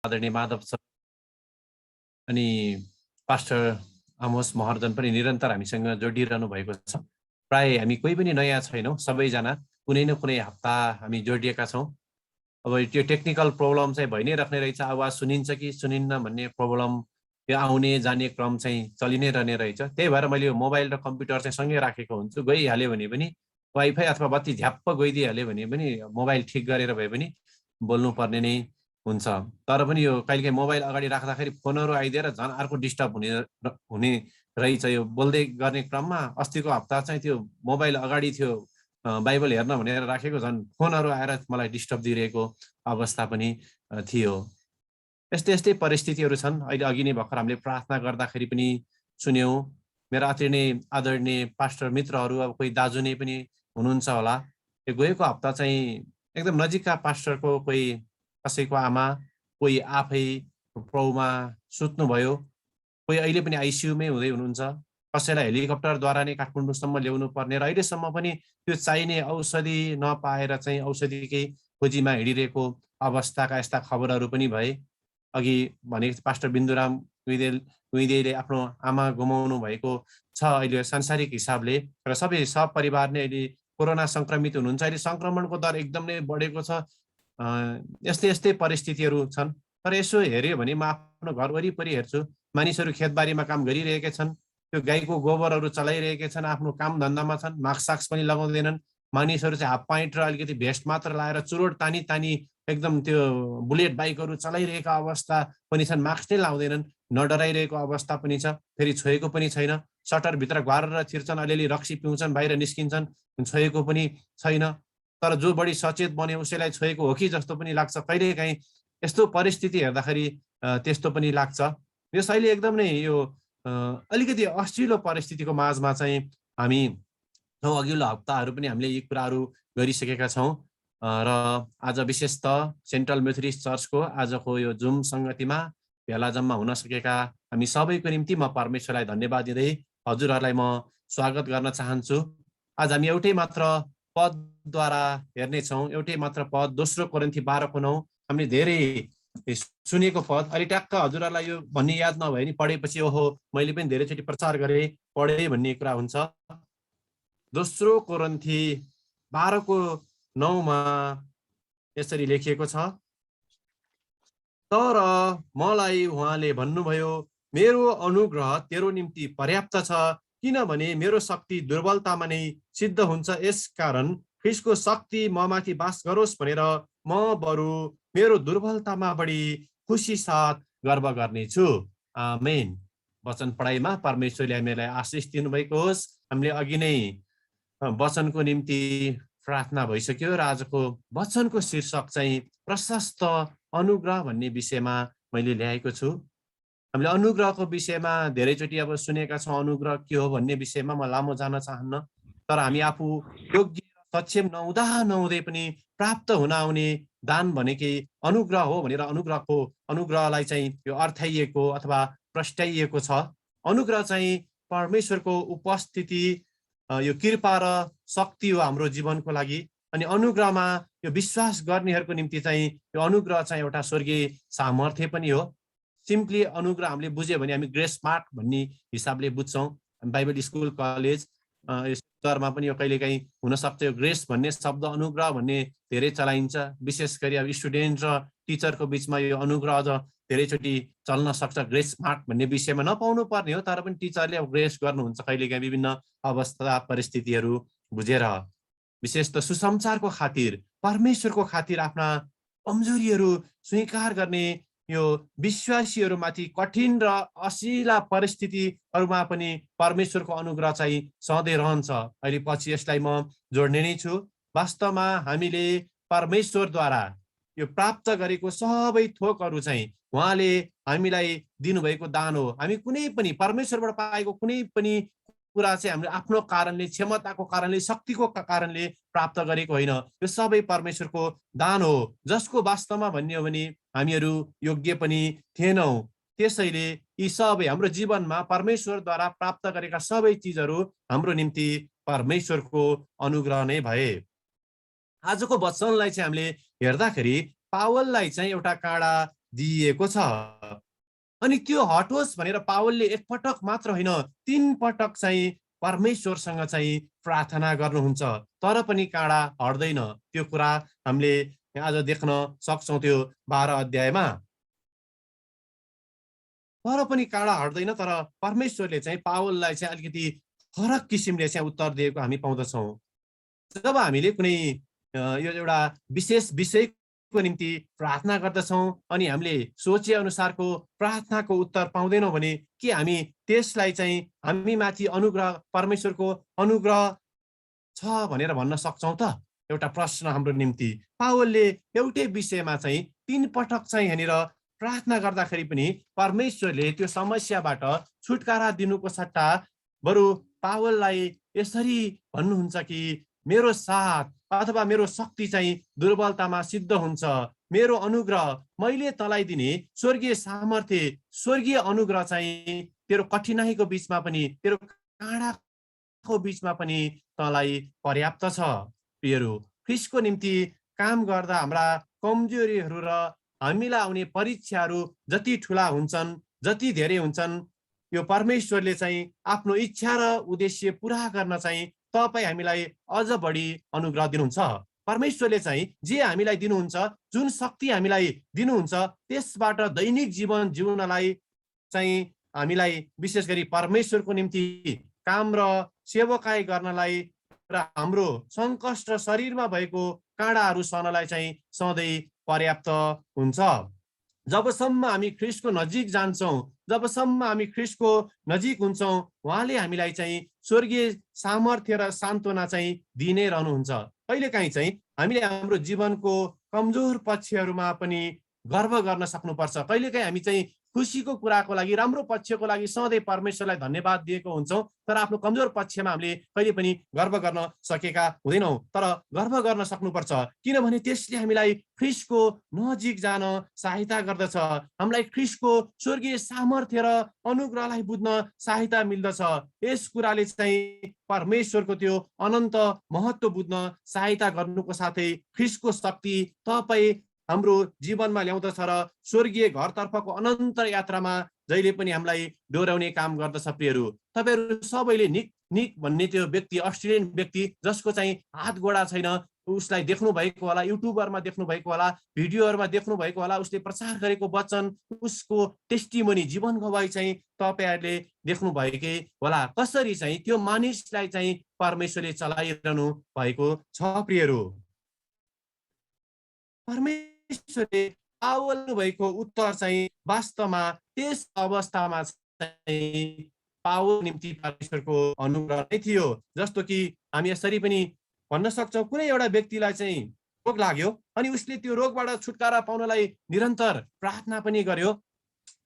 आदरणीय माधव सर अनि पास्टर आमोस महर्जन पनि निरन्तर हामीसँग जोडिरहनु भएको छ। प्राय हामी कोही पनि नयाँ छैनौँ, सबैजना कुनै न कुनै हप्ता हामी जोडिएका छौँ। अब त्यो टेक्निकल प्रब्लम चाहिँ भइ नै राख्ने रहेछ, आवाज सुनिन्छ कि सुनिन्न भन्ने प्रब्लम, त्यो आउने जाने क्रम चाहिँ चलि नै रहने रहेछ। त्यही भएर मैले मोबाइल र कम्प्युटर चाहिँ सँगै राखेको हुन्छु। गइहाल्यो भने पनि वाइफाई अथवा बत्ती झ्याप्प गइदिइहाल्यो भने पनि मोबाइल ठिक गरेर भए पनि बोल्नुपर्ने नै हुन्छ। तर पनि यो कहिलेकाहीँ मोबाइल अगाडि राख्दाखेरि फोनहरू आइदिएर झन् अर्को डिस्टर्ब हुने रहेछ। यो बोल्दै गर्ने क्रममा अस्तिको हप्ता चाहिँ त्यो मोबाइल अगाडि थियो, बाइबल हेर्न भनेर राखेको, झन् फोनहरू आएर मलाई डिस्टर्ब दिइरहेको अवस्था पनि थियो। यस्तै यस्तै परिस्थितिहरू छन्। अहिले अघि नै भर्खर हामीले प्रार्थना गर्दाखेरि पनि सुन्यौँ। मेरो अति नै आदरणीय पास्टर मित्रहरू, अब कोही दाजु नै पनि हुनुहुन्छ होला, यो गएको हप्ता चाहिँ एकदम नजिकका पास्टरको कोही कसैको आमा, कोही आफै प्रभुमा सुत्नुभयो, कोही अहिले पनि आइसियुमै हुँदै हुनुहुन्छ, कसैलाई हेलिकप्टरद्वारा नै काठमाडौँसम्म ल्याउनु पर्ने र अहिलेसम्म पनि त्यो चाहिने औषधि नपाएर चाहिँ औषधिकै खोजीमा हिँडिरहेको अवस्थाका यस्ता खबरहरू पनि भए। अघि भनेको पास्टर बिन्दुराम कुइदेले आफ्नो आमा गुमाउनु भएको छ अहिले सांसारिक हिसाबले, र सबै सपरिवार नै अहिले कोरोना सङ्क्रमित हुनुहुन्छ। अहिले सङ्क्रमणको दर एकदम नै बढेको छ। यस्तै यस्तै परिस्थितिहरू छन्। तर यसो हेऱ्यो भने म आफ्नो घर वरिपरि हेर्छु, मानिसहरू खेतबारीमा काम गरिरहेका छन्, त्यो गाईको गोबरहरू चलाइरहेका छन्, आफ्नो काम धन्दामा छन्, मास्क साक्स पनि लगाउँदैनन्। मानिसहरू चाहिँ हाफ प्यान्ट र अलिकति भेस्ट मात्र लाएर चुरोट तानी तानी एकदम त्यो बुलेट बाइकहरू चलाइरहेका अवस्था पनि छन्, मास्क नै लाउँदैनन्, नडराइरहेको अवस्था पनि छ। फेरि छोएको पनि छैन, सटरभित्र घरेर छिर्छन्, अलिअलि रक्सी पिउँछन्, बाहिर निस्किन्छन्, छोएको पनि छैन। तर जो बढी सचेत बन्यो उसैलाई छोएको हो कि जस्तो पनि लाग्छ कहिलेकाहीँ। यस्तो परिस्थिति हेर्दाखेरि त्यस्तो पनि लाग्छ। यस अहिले एकदम नै यो अलिकति अश्लीलो परिस्थितिको माझमा चाहिँ हामी अघिल्लो हप्ताहरू पनि हामीले यी कुराहरू गरिसकेका छौँ। र आज विशेष त सेन्ट्रल मेथोडिस्ट चर्चको आजको यो जुम सङ्गतिमा भेला जम्मा हुन सकेका हामी सबैको निम्ति म परमेश्वरलाई धन्यवाद दिँदै हजुरहरूलाई म स्वागत गर्न चाहन्छु। आज हामी एउटै मात्र पदद्वारा हेर्नेछौँ, एउटै मात्र पद, 2 कोरिन्थी 12:9। हामीले धेरै सुनेको पद, अलि ट्याक्क हजुरहरूलाई यो भन्ने याद नभए नि पढेपछि ओहो मैले पनि धेरैचोटि प्रचार गरेँ पढेँ भन्ने कुरा हुन्छ। 2 कोरिन्थी 12:9 यसरी लेखिएको छ, तर मलाई उहाँले भन्नुभयो, मेरो अनुग्रह तेरो निम्ति पर्याप्त छ, किनभने मेरो शक्ति दुर्बलतामा नै सिद्ध हुन्छ। यसकारण ख्रीष्टको शक्ति ममाथि बास गरोस् भनेर म बरु मेरो दुर्बलतामा बढी खुसी साथ गर्व गर्नेछु। आमेन। वचन पढाइमा परमेश्वरले हामीलाई आशिष दिनुभएको होस्। हामीले अघि नै वचनको निम्ति प्रार्थना भइसक्यो र आजको वचनको शीर्षक चाहिँ प्रशस्त अनुग्रह भन्ने विषयमा मैले ल्याएको छु। हामीले अनुग्रहको विषयमा धेरैचोटि अब सुनेका छौँ, अनुग्रह के हो भन्ने विषयमा म लामो जान चाहन्न। तर हामी आफू योग्य सक्षम नहुँदै पनि प्राप्त हुन आउने दान भनेकै अनुग्रह हो भनेर अनुग्रहलाई चाहिँ यो अर्थाइएको अथवा प्रस्ट्याइएको छ। अनुग्रह चाहिँ परमेश्वरको उपस्थिति, यो कृपा र शक्ति हो हाम्रो जीवनको लागि। अनि अनुग्रहमा यो विश्वास गर्नेहरूको निम्ति चाहिँ यो अनुग्रह चाहिँ एउटा स्वर्गीय सामर्थ्य पनि हो। सिम्पली अनुग्रह हामीले बुझ्यो भने हामी ग्रेस मार्क भन्ने हिसाबले बुझ्छौँ। बाइबल स्कुल कलेज स्तरमा पनि यो कहिलेकाहीँ हुनसक्छ यो ग्रेस भन्ने शब्द अनुग्रह भन्ने धेरै चलाइन्छ। विशेष गरी अब स्टुडेन्ट र टिचरको बिचमा यो अनुग्रह अझ धेरैचोटि चल्न सक्छ। ग्रेस मार्क भन्ने विषयमा नपाउनु पर्ने हो, तर पनि टिचरले अब ग्रेस गर्नुहुन्छ कहिलेकाहीँ विभिन्न अवस्था परिस्थितिहरू बुझेर। विशेष त सुसमाचारको खातिर, परमेश्वरको खातिर आफ्ना कमजोरीहरू स्वीकार गर्ने यो विश्वासीहरूमाथि कठिन र असिला परिस्थितिहरूमा पनि परमेश्वरको अनुग्रह चाहिँ सधैँ रहन्छ। अहिले पछि यसलाई म जोड्ने नै छु। वास्तवमा हामीले परमेश्वरद्वारा यो प्राप्त गरेको सबै थोकहरू चाहिँ उहाँले हामीलाई दिनुभएको दान हो। हामी कुनै पनि परमेश्वरबाट पाएको कुनै पनि कुरा चाहिँ हामीले आफ्नो कारणले, क्षमताको कारणले, शक्तिको कारणले प्राप्त गरेको होइन। यो सबै परमेश्वरको दान हो, जसको वास्तवमा भन्ने हो भने हामीहरू योग्य पनि थिएनौँ। त्यसैले यी सबै हाम्रो जीवनमा परमेश्वरद्वारा प्राप्त गरेका सबै चिजहरू हाम्रो निम्ति परमेश्वरको अनुग्रह नै भए। आजको वचनलाई चाहिँ हामीले हेर्दाखेरि पावललाई चाहिँ एउटा काँडा दिएको छ। अनि त्यो हटोस् भनेर पावलले एकपटक मात्र होइन 3 पटक चाहिँ परमेश्वरसँग चाहिँ प्रार्थना गर्नुहुन्छ, तर पनि काँडा हट्दैन। त्यो कुरा हामीले आज देख्न सक्छौँ त्यो 12 अध्यायमा। तर पनि काँडा हट्दैन, तर परमेश्वरले चाहिँ पावललाई चाहिँ अलिकति फरक किसिमले चाहिँ उत्तर दिएको हामी पाउँदछौँ। जब हामीले कुनै यो एउटा विशेष विषयको निम्ति प्रार्थना गर्दछौँ अनि हामीले सोचे अनुसारको प्रार्थनाको उत्तर पाउँदैनौँ भने के हामी त्यसलाई चाहिँ हामी माथि अनुग्रह, परमेश्वरको अनुग्रह छ भनेर भन्न सक्छौँ त? एउटा प्रश्न हाम्रो निम्ति। पावलले एउटै विषयमा चाहिँ 3 पटक चाहिँ यहाँनिर प्रार्थना गर्दाखेरि पनि परमेश्वरले त्यो समस्याबाट छुटकारा दिनुको सट्टा बरु पावललाई यसरी भन्नुहुन्छ कि मेरो साथ अथवा मेरो शक्ति चाहिँ दुर्बलतामा सिद्ध हुन्छ। मेरो अनुग्रह, मैले तँलाई दिने स्वर्गीय सामर्थ्य, स्वर्गीय अनुग्रह चाहिँ तेरो कठिनाइको बिचमा पनि, तेरो काँडाको बिचमा पनि तँलाई पर्याप्त छ। प्रियहरू, ख्रीष्टको निम्ति काम गर्दा हाम्रा कमजोरीहरू र हामीलाई आउने परीक्षाहरू जति ठुला हुन्छन्, जति धेरै हुन्छन्, यो परमेश्वरले चाहिँ आफ्नो इच्छा र उद्देश्य पुरा गर्न चाहिँ तपाईँ हामीलाई अझ बढी अनुग्रह दिनुहुन्छ। परमेश्वरले चाहिँ जे हामीलाई दिनुहुन्छ, जुन शक्ति हामीलाई दिनुहुन्छ, त्यसबाट दैनिक जीवन जिउनलाई चाहिँ हामीलाई विशेष गरी परमेश्वरको निम्ति काम र सेवकाई गर्नलाई र हाम्रो सङ्कष्ट शरीरमा भएको काँडाहरू सहनलाई चाहिँ सधैँ पर्याप्त हुन्छ। जबसम्म हामी ख्रीष्टको नजिक जान्छौँ, जबसम्म हामी ख्रीष्टको नजिक हुन्छौँ, उहाँले हामीलाई चाहिँ स्वर्गीय सामर्थ्य र सान्त्वना चाहिँ दिने रहनुहुन्छ। कहिलेकाहीँ चाहिँ हामीले हाम्रो जीवनको कमजोर पक्षहरूमा पनि गर्व गर्न सक्नुपर्छ। कहिलेकाहीँ हामी चाहिँ खुसीको कुराको लागि, राम्रो पक्षको लागि सधैँ परमेश्वरलाई धन्यवाद दिएको हुन्छौँ, तर आफ्नो कमजोर पक्षमा हामीले कहिले पनि गर्व गर्न सकेका हुँदैनौँ। तर गर्व गर्न सक्नुपर्छ, किनभने त्यसले हामीलाई ख्रीष्टको नजिक जान सहायता गर्दछ। हामीलाई ख्रीष्टको स्वर्गीय सामर्थ्य र अनुग्रहलाई बुझ्न सहायता मिल्दछ। यस कुराले चाहिँ परमेश्वरको त्यो अनन्त महत्त्व बुझ्न सहायता गर्नुको साथै ख्रीष्टको शक्ति तपाईँ हाम्रो जीवनमा ल्याउँदछ र स्वर्गीय घरतर्फको अनन्त यात्रामा जहिले पनि हामीलाई डोर्याउने काम गर्दछ। प्रियहरू, तपाईँहरू सबैले निक निक भन्ने त्यो व्यक्ति, अस्ट्रेलियन व्यक्ति जसको चाहिँ हात गोडा छैन, उसलाई देख्नु भएको होला, युट्युबरमा देख्नु भएको होला, भिडियोहरूमा देख्नु भएको होला, उसले प्रचार गरेको वचन, उसको टेस्टिमोनी, जीवन गवाई चाहिँ तपाईँहरूले देख्नु भएकै होला। कसरी चाहिँ त्यो मानिसलाई चाहिँ परमेश्वरले चलाइरहनु भएको छ। प्रियहरू, परमेश्वरले पावल भएको उत्तर चाहिँ वास्तवमा त्यस अवस्थामा चाहिँ पावल निम्ति परमेश्वरको अनुग्रह नै थियो। जस्तो कि हामी यसरी पनि भन्न सक्छौँ, कुनै एउटा व्यक्तिलाई चाहिँ रोग लाग्यो अनि उसले त्यो रोगबाट छुटकारा पाउनलाई निरन्तर प्रार्थना पनि गर्यो,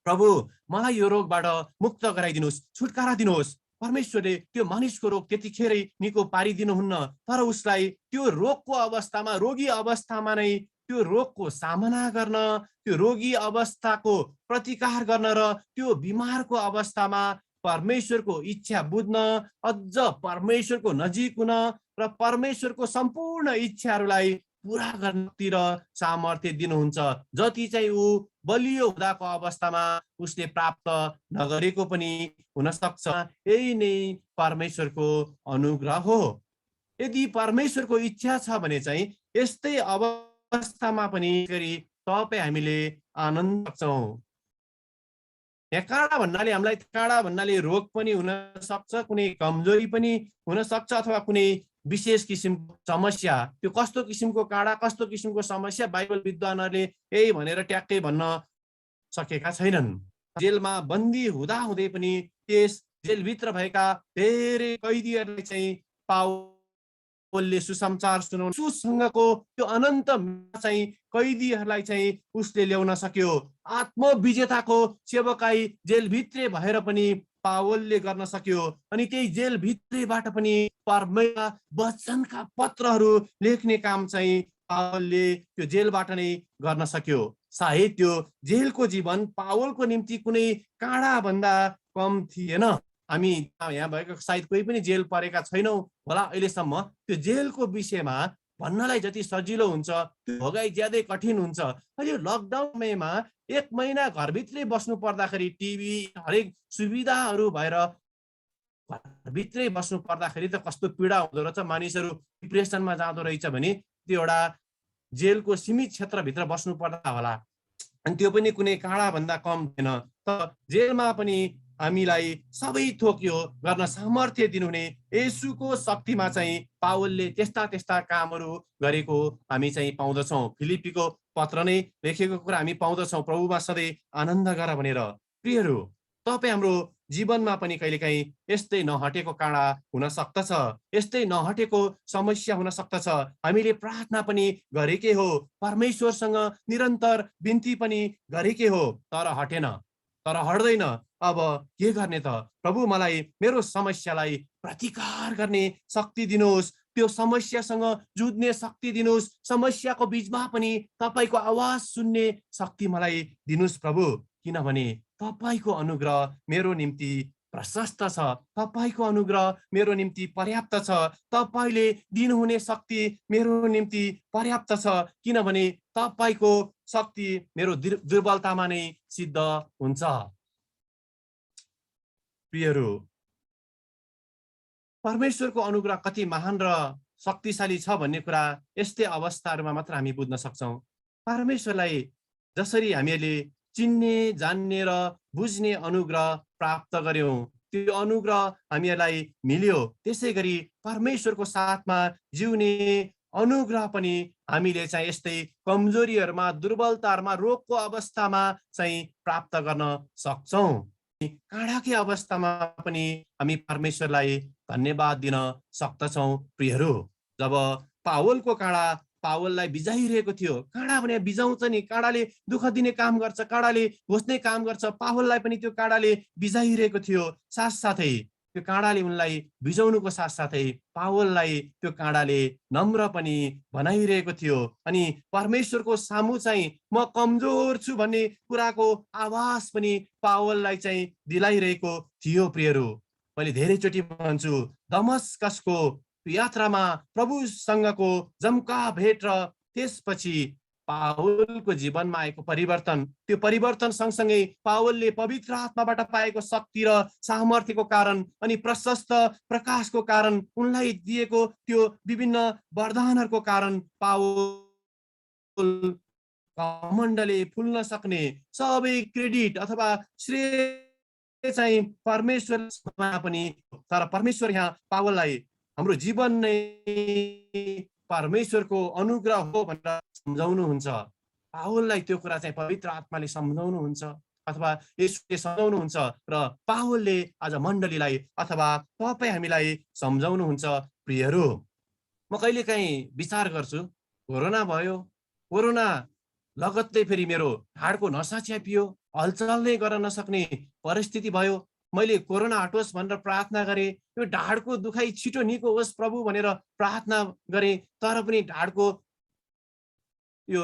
प्रभु मलाई यो रोगबाट मुक्त गराइदिनुहोस्, छुटकारा दिनुहोस्। परमेश्वरले त्यो मानिसको रोग त्यतिखेरै निको पारिदिनुहुन्न, तर उसलाई त्यो रोगको अवस्थामा, रोगी अवस्थामा नै त्यो रोगको सामना गर्न, त्यो रोगी अवस्थाको प्रतिकार गर्न र त्यो बिमारको अवस्थामा परमेश्वरको इच्छा बुझ्न, अझ परमेश्वरको नजिक हुन र परमेश्वरको सम्पूर्ण इच्छाहरूलाई पुरा गर्नतिर सामर्थ्य दिनुहुन्छ, जति चाहिँ ऊ बलियो हुँदाको अवस्थामा उसले प्राप्त नगरेको पनि हुन सक्छ। यही नै परमेश्वरको अनुग्रह हो। यदि परमेश्वरको इच्छा छ भने चाहिँ यस्तै अवस्थामा पनि गरी तपाईँ हामीले आनन्द सक्छौँ। यहाँ काँडा भन्नाले हामीलाई, काँडा भन्नाले रोग पनि हुन सक्छ, कुनै कमजोरी पनि हुन सक्छ, अथवा कुनै विशेष किसिमको समस्या। त्यो कस्तो किसिमको काँडा, कस्तो किसिमको समस्या बाइबल विद्वानहरूले यही भनेर ट्याक्कै भन्न सकेका छैनन्। जेलमा बन्दी हुँदै पनि त्यस जेलभित्र भएका धेरै कैदीहरूलाई चाहिँ पावलले सुसमाचार सुनाउनु, सुसँगको त्यो अनन्त चाहिँ कैदीहरूलाई चाहिँ उसले ल्याउन सक्यो। आत्मविजेताको सेवकाई जेलभित्रै भएर पनि पावलले गर्न सक्यो। अनि त्यही जेलभित्रैबाट पनि परमेश्वरका वचनका पत्रहरू लेख्ने काम चाहिँ पावलले त्यो जेलबाट नै गर्न सक्यो। सायद त्यो जेलको जीवन पावलको निम्ति कुनै काँडा भन्दा कम थिएन। हामी यहाँ भएको सायद कोही पनि जेल परेका छैनौँ होला अहिलेसम्म। त्यो जेलको विषयमा भन्नलाई जति सजिलो हुन्छ त्यो भोगाइ ज्यादै कठिन हुन्छ। अहिले लकडाउनमा 1 महिना घरभित्रै बस्नु पर्दाखेरि टिभी हरेक सुविधाहरू भएर घरभित्रै बस्नु पर्दाखेरि त कस्तो पीडा हुँदो रहेछ, मानिसहरू डिप्रेसनमा जाँदो रहेछ भने त्यो एउटा जेलको सीमित क्षेत्रभित्र बस्नु पर्दा होला, अनि त्यो पनि कुनै काँडाभन्दा कम थिएन। त जेलमा पनि हामीलाई सबै थोक यो गर्न सामर्थ्य दिनुहुने येशूको शक्तिमा चाहिँ पावलले त्यस्ता त्यस्ता कामहरू गरेको हामी चाहिँ पाउँदछौँ। फिलिप्पीको पत्र नै लेखेको कुरा हामी पाउँदछौँ, प्रभुमा सधैँ आनन्द गर भनेर। प्रियहरू, तपाईँ हाम्रो जीवनमा पनि कहिलेकाहीँ यस्तै नहटेको काँडा हुन सक्दछ, यस्तै नहटेको समस्या हुन सक्दछ। हामीले प्रार्थना पनि गरेकै हो, परमेश्वरसँग निरन्तर बिन्ती पनि गरेकै हो, तर हटेन, तर हट्दैन। अब के गर्ने त? प्रभु मलाई मेरो समस्यालाई प्रतिकार गर्ने शक्ति दिनुहोस्, त्यो समस्यासँग जुझ्ने शक्ति दिनुहोस्, समस्याको बीचमा पनि तपाईँको आवाज सुन्ने शक्ति मलाई दिनुहोस् प्रभु, किनभने तपाईँको अनुग्रह मेरो निम्ति प्रशस्त छ, तपाईँको अनुग्रह मेरो निम्ति पर्याप्त छ, तपाईँले दिनुहुने शक्ति मेरो निम्ति पर्याप्त छ, किनभने तपाईँको शक्ति मेरो दुर्बलतामा नै सिद्ध हुन्छ। प्रियहरू, परमेश्वरको अनुग्रह कति महान र शक्तिशाली छ भन्ने कुरा यस्तै अवस्थाहरूमा मात्र हामी बुझ्न सक्छौँ। परमेश्वरलाई जसरी हामीले चिन्ने, जान्ने र बुझ्ने अनुग्रह प्राप्त गर्यौं, त्यो अनुग्रह हामीलाई मिल्यो, त्यसै गरी परमेश्वरको साथमा जिउने अनुग्रह पनि हामीले चाहिँ यस्तै कमजोरीहरूमा, दुर्बलताहरूमा, रोगको अवस्थामा चाहिँ प्राप्त गर्न सक्छौं। काँडाकै अवस्थामा पनि हामी परमेश्वरलाई धन्यवाद दिन सक्दछौँ। प्रियहरू, जब पावलको काँडा पावललाई बिजाइरहेको थियो, काँडा भने बिजाउँछ नि, काँडाले दुःख दिने काम गर्छ, काँडाले घोच्ने काम गर्छ, पावललाई पनि त्यो काँडाले बिजाइरहेको थियो। साथसाथै त्यो काँडाले उनलाई बिजाउनुको साथसाथै पावललाई त्यो काँडाले नम्र पनि बनाइरहेको थियो। अनि परमेश्वरको सामु चाहिँ म कमजोर छु भन्ने कुराको आवाज पनि पावललाई चाहिँ दिलाइरहेको थियो। प्रियहरू, मैले धेरैचोटि भन्छु, दमस्कसको यात्रामा प्रभुसँगको जम्का भेट र त्यसपछि पावलको जीवनमा आएको परिवर्तन, त्यो परिवर्तन सँगसँगै पावलले पवित्र आत्माबाट पाएको शक्ति र सामर्थ्यको कारण अनि प्रशस्त प्रकाशको कारण, उनलाई दिएको त्यो विभिन्न वरदानहरूको कारण पावल घमण्डले फुल्न सक्ने सबै क्रेडिट अथवा श्रेय चाहिँ परमेश्वरमा पनि। तर परमेश्वर यहाँ पावललाई हाम्रो जीवन नै परमेश्वरको अनुग्रह हो भनेर सम्झाउनुहुन्छ। पावललाई त्यो कुरा चाहिँ पवित्र आत्माले सम्झाउनुहुन्छ अथवा येशूले सम्झाउनुहुन्छ र पावलले आज मण्डलीलाई अथवा तपाईँ हामीलाई सम्झाउनुहुन्छ। प्रियहरू, म कहिलेकाहीँ विचार गर्छु, कोरोना भयो, कोरोना लगत्तै फेरि मेरो ढाडको नसा च्यापियो, हलचल नै गर्न नसक्ने परिस्थिति भयो। मैले कोरोना हटोस् भनेर प्रार्थना गरेँ, यो ढाडको दुखाइ छिटो निको होस् प्रभु भनेर प्रार्थना गरेँ, तर पनि ढाडको यो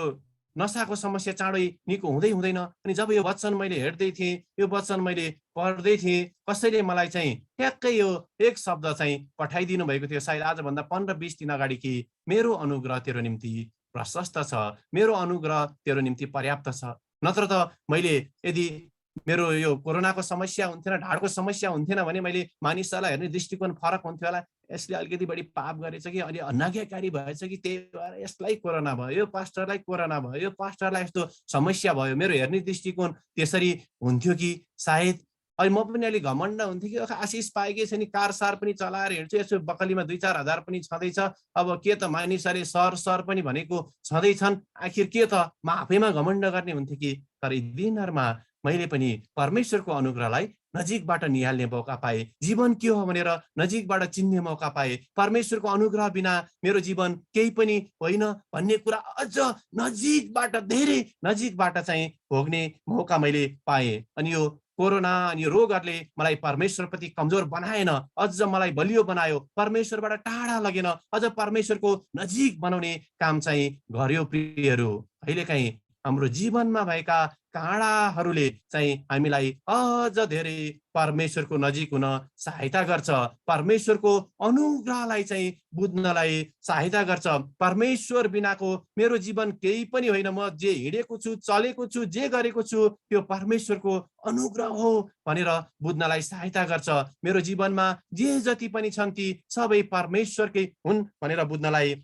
नसाको समस्या चाँडै निको हुँदै हुँदैन। अनि जब यो वचन मैले हेर्दै थिएँ, यो वचन मैले पढ्दै थिएँ, कसैले मलाई चाहिँ ट्याक्कै यो एक शब्द चाहिँ पठाइदिनु भएको थियो, सायद आजभन्दा 15-20 दिन अगाडि, कि मेरो अनुग्रह तेरो निम्ति प्रशस्त छ, मेरो अनुग्रह तेरो निम्ति पर्याप्त छ। नत्र त मैले यदि मेरो यो कोरोनाको समस्या हुन्थेन, ढाडको समस्या हुन्थेन भने मैले मानिसहरूलाई हेर्ने दृष्टिकोण फरक हुन्थ्यो होला। यसले अलिकति बढी पाप गरेछ कि, अलि अनाज्ञाकारी भएछ कि, त्यही भएर यसलाई कोरोना भयो, यो पास्टरलाई कोरोना भयो, यो पास्टरलाई यस्तो समस्या भयो, मेरो हेर्ने दृष्टिकोण त्यसरी हुन्थ्यो कि सायद। अनि म पनि अलिक घमण्ड हुन्थ्यो कि आशिष पाएकै छ नि, कार सार पनि चलाएर हिँड्छु, यसो बकलीमा 2-4 हजार पनि छँदैछ, अब के त मानिसहरूले सर पनि भनेको छँदैछन्, आखिर के त, म आफैमा घमण्ड गर्ने हुन्थ्यो कि। तर यी दिनहरूमा मैले पनि परमेश्वरको अनुग्रहलाई नजिकबाट निहाल्ने मौका पाएँ, जीवन के हो भनेर नजिकबाट चिन्ने मौका पाएँ। परमेश्वरको अनुग्रह बिना मेरो जीवन केही पनि होइन भन्ने कुरा अझ नजिकबाट, धेरै नजिकबाट चाहिँ भोग्ने मौका मैले पाएँ। अनि यो कोरोना अनि यो रोगहरूले मलाई परमेश्वरप्रति कमजोर बनाएन, अझ मलाई बलियो बनायो, परमेश्वरबाट टाढा लगेन, अझ परमेश्वरको नजिक बनाउने काम चाहिँ गर्यो। प्रियहरू, कहिलेकाहीँ हाम्रो जीवनमा भएका काँडाहरूले चाहिँ हामीलाई अझ धेरै परमेश्वरको नजिक हुन सहायता गर्छ, परमेश्वरको अनुग्रहलाई चाहिँ बुझ्नलाई सहायता गर्छ। परमेश्वर बिनाको मेरो जीवन केही पनि होइन, म जे हिँडेको छु, चलेको छु, जे गरेको छु त्यो परमेश्वरको अनुग्रह हो भनेर बुझ्नलाई सहायता गर्छ। मेरो जीवनमा जे जति पनि छन् ती सबै परमेश्वरकै हुन् भनेर बुझ्नलाई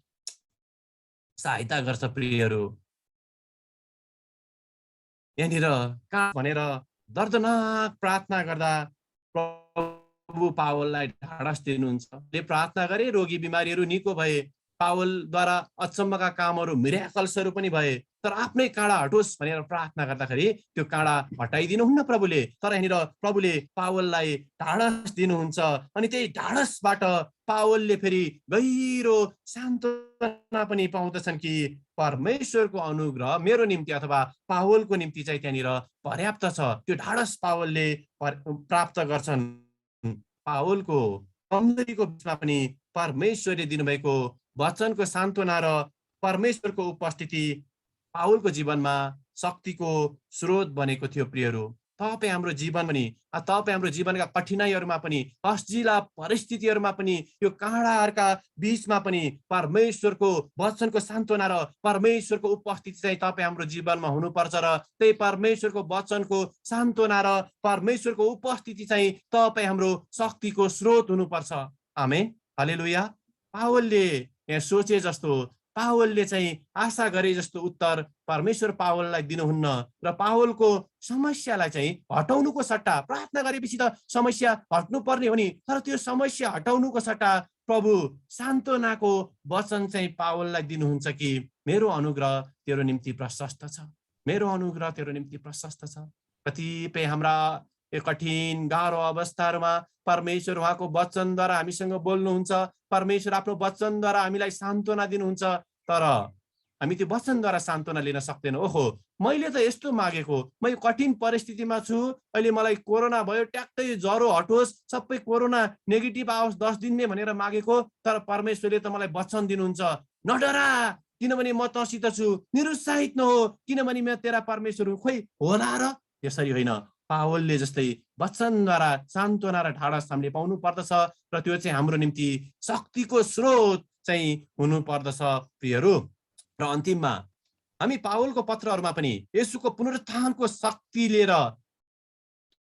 सहायता गर्छ। प्रियहरू, यहाँनिर कहाँ भनेर दर्दनाक प्रार्थना गर्दा प्रभु पावललाई ढाडस दिनुहुन्छ। प्रार्थना गरे, रोगी बिमारीहरू निको भए, पावलद्वारा अचम्मका कामहरू मिराकल्सहरू पनि भए। तर आफ्नै काँडा हटोस् भनेर प्रार्थना गर्दाखेरि त्यो काँडा हटाइदिनुहुन्न प्रभुले, तर यहाँनिर प्रभुले पावललाई ढाडस दिनुहुन्छ। अनि त्यही ढाडसबाट पावलले फेरि गहिरो सान्त्वना पनि पाउँदछन् कि परमेश्वरको अनुग्रह मेरो निम्ति अथवा पावलको निम्ति चाहिँ त्यहाँनिर पर्याप्त छ। त्यो ढाडस पावलले प्राप्त गर्छन्। पावलको कमजोरीको बिचमा पनि परमेश्वरले दिनुभएको वचनको सान्त्वना र परमेश्वरको उपस्थिति पावलको जीवनमा शक्तिको स्रोत बनेको थियो। प्रियहरू, तपाईँ हाम्रो जीवन पनि, तपाईँ हाम्रो जीवनका कठिनाइहरूमा पनि, हस्जिला परिस्थितिहरूमा पनि, यो काँडाहरूका बिचमा पनि परमेश्वरको वचनको सान्त्वना र परमेश्वरको उपस्थिति चाहिँ तपाईँ हाम्रो जीवनमा हुनुपर्छ। र त्यही परमेश्वरको वचनको सान्त्वना र परमेश्वरको उपस्थिति चाहिँ तपाईँ हाम्रो शक्तिको स्रोत हुनुपर्छ। आमेन, हालेलुया। पावलले यहाँ सोचे जस्तो, पावलले चाहिँ आशा गरे जस्तो उत्तर परमेश्वर पावललाई दिनुहुन्न र पावलको समस्यालाई चाहिँ हटाउनुको सट्टा, प्रार्थना गरेपछि त समस्या हट्नु पर्ने हो नि, तर त्यो समस्या हटाउनुको सट्टा प्रभु सान्त्वनाको वचन चाहिँ पावललाई दिनुहुन्छ कि मेरो अनुग्रह तेरो निम्ति प्रशस्त छ, मेरो अनुग्रह तेरो निम्ति प्रशस्त छ। कतिपय हाम्रा यो कठिन गाह्रो अवस्थाहरूमा परमेश्वर उहाँको वचनद्वारा हामीसँग बोल्नुहुन्छ, परमेश्वर आफ्नो वचनद्वारा हामीलाई सान्त्वना दिनुहुन्छ, तर हामी त्यो वचनद्वारा सान्त्वना लिन सक्दैनौँ। ओहो, मैले त यस्तो मागेको, म यो कठिन परिस्थितिमा छु, अहिले मलाई कोरोना भयो, ट्याक्कै ज्वरो हटोस्, सबै कोरोना नेगेटिभ आओस् 10 दिन नै भनेर मागेको, तर परमेश्वरले त मलाई वचन दिनुहुन्छ, नडरा किनभने म तँसित छु, निरुत्साहित नहो किनभने म तेरा परमेश्वर हुँ। खोइ होला र? यसरी होइन, पावलले जस्तै वचनद्वारा सान्त्वना र ढाडस हामीले पाउनु पर्दछ र त्यो चाहिँ हाम्रो निम्ति शक्तिको स्रोत चाहिँ हुनु पर्दछ। प्रियहरू, र अन्तिममा हामी पावलको पत्रहरूमा पनि येशूको पुनरुत्थानको शक्ति लिएर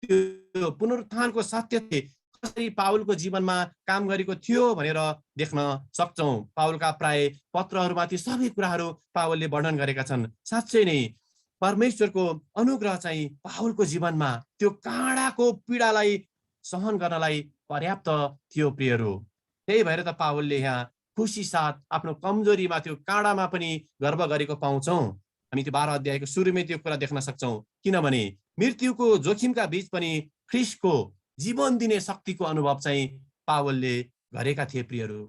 त्यो पुनरुत्थानको सत्य कसरी पावलको जीवनमा काम गरेको थियो भनेर देख्न सक्छौँ। पावलका प्राय पत्रहरूमा ती सबै कुराहरू पावलले वर्णन गरेका छन्। साँच्चै नै परमेश्वरको अनुग्रह चाहिँ पावलको जीवनमा त्यो काँडाको पीडालाई सहन गर्नलाई पर्याप्त थियो। प्रियहरू, त्यही भएर त पावलले यहाँ खुसी साथ आफ्नो कमजोरीमा, त्यो काँडामा पनि गर्व गरेको पाउँछौँ। हामी त्यो 12 अध्यायको सुरुमै त्यो कुरा देख्न सक्छौँ। किनभने मृत्युको जोखिमका बीच पनि ख्रीष्टको जीवन दिने शक्तिको अनुभव चाहिँ पावलले गरेका थिए। प्रियहरू,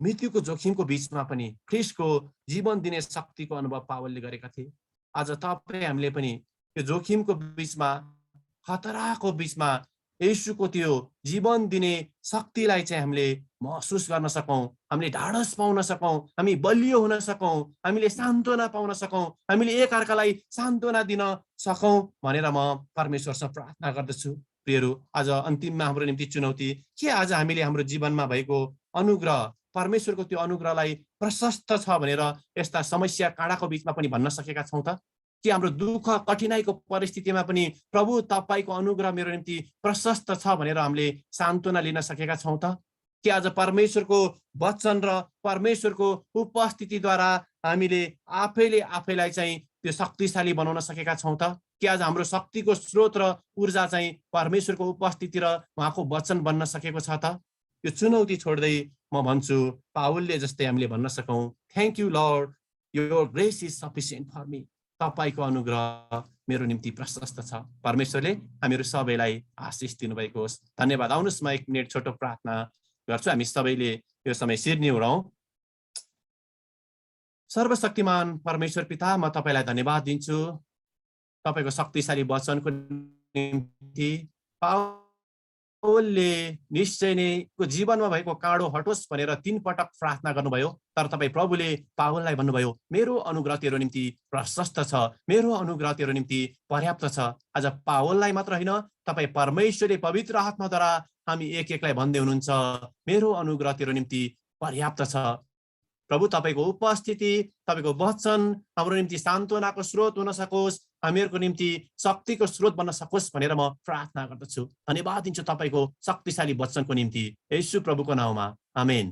मृत्युको जोखिमको बीचमा पनि ख्रीष्टको जीवन दिने शक्तिको अनुभव पावलले गरेका थिए। आज तपाईँ हामीले पनि त्यो जोखिमको बीचमा, खतराको बीचमा येशूको त्यो जीवन दिने शक्तिलाई चाहिँ हामीले महसुस गर्न सकौँ, हामीले ढाडस पाउन सकौँ, हामी बलियो हुन सकौँ, हामीले सान्त्वना पाउन सकौँ, हामीले एकअर्कालाई सान्त्वना दिन सकौँ भनेर म परमेश्वरसँग प्रार्थना गर्दछु। प्रियहरू, आज अन्तिममा हाम्रो निम्ति चुनौती के? आज हामीले हाम्रो जीवनमा भएको अनुग्रह, परमेश्वरको त्यो अनुग्रहलाई प्रशस्त छ भनेर यस्ता समस्या काँडाको बीचमा पनि भन्न सकेका छौँ त? कि हाम्रो दुःख कठिनाइको परिस्थितिमा पनि प्रभु तपाईँको अनुग्रह मेरो निम्ति प्रशस्त छ भनेर हामीले सान्त्वना लिन सकेका छौँ त? कि आज परमेश्वरको वचन र परमेश्वरको उपस्थितिद्वारा हामीले आफैलाई चाहिँ त्यो शक्तिशाली बनाउन सकेका छौँ त? कि आज हाम्रो शक्तिको स्रोत र ऊर्जा चाहिँ परमेश्वरको उपस्थिति र उहाँको वचन बन्न सकेको छ त? यो चुनौती छोड्दै म भन्छु, पावलले जस्तै हामीले भन्न सकौँ, thank you Lord, your grace is sufficient for me. तपाईँको अनुग्रह मेरो निम्ति प्रशस्त छ। परमेश्वरले हामीहरू सबैलाई आशिष दिनुभएको होस्। धन्यवाद। आउनुहोस्, म 1 मिनट छोटो प्रार्थना गर्छु। हामी सबैले यो समय शिर निहुराउँ। सर्वशक्तिमान परमेश्वर पिता, म तपाईँलाई धन्यवाद दिन्छु तपाईँको शक्तिशाली वचनको निम्ति। पावलले निश्चय नै को जीवनमा भएको काँडो हटोस् भनेर 3 पटक प्रार्थना गर्नुभयो। तर तपाईँ प्रभुले पावललाई भन्नुभयो, मेरो अनुग्रह तेरो निम्ति प्रशस्त छ, मेरो अनुग्रह तेरो निम्ति पर्याप्त छ। आज पावललाई मात्र होइन, तपाईँ परमेश्वरले पवित्र आत्माद्वारा हामी एक एकलाई भन्दै हुनुहुन्छ, मेरो अनुग्रह तेरो निम्ति पर्याप्त छ। प्रभु तपाईँको उपस्थिति, तपाईँको वचन हाम्रो निम्ति सान्त्वनाको स्रोत हुन सकोस्, हामीहरूको निम्ति शक्तिको स्रोत बन्न सकोस् भनेर म प्रार्थना गर्दछु। धन्यवाद दिन्छु तपाईँको शक्तिशाली वचनको निम्ति, येशू प्रभुको नाउँमा, आमेन।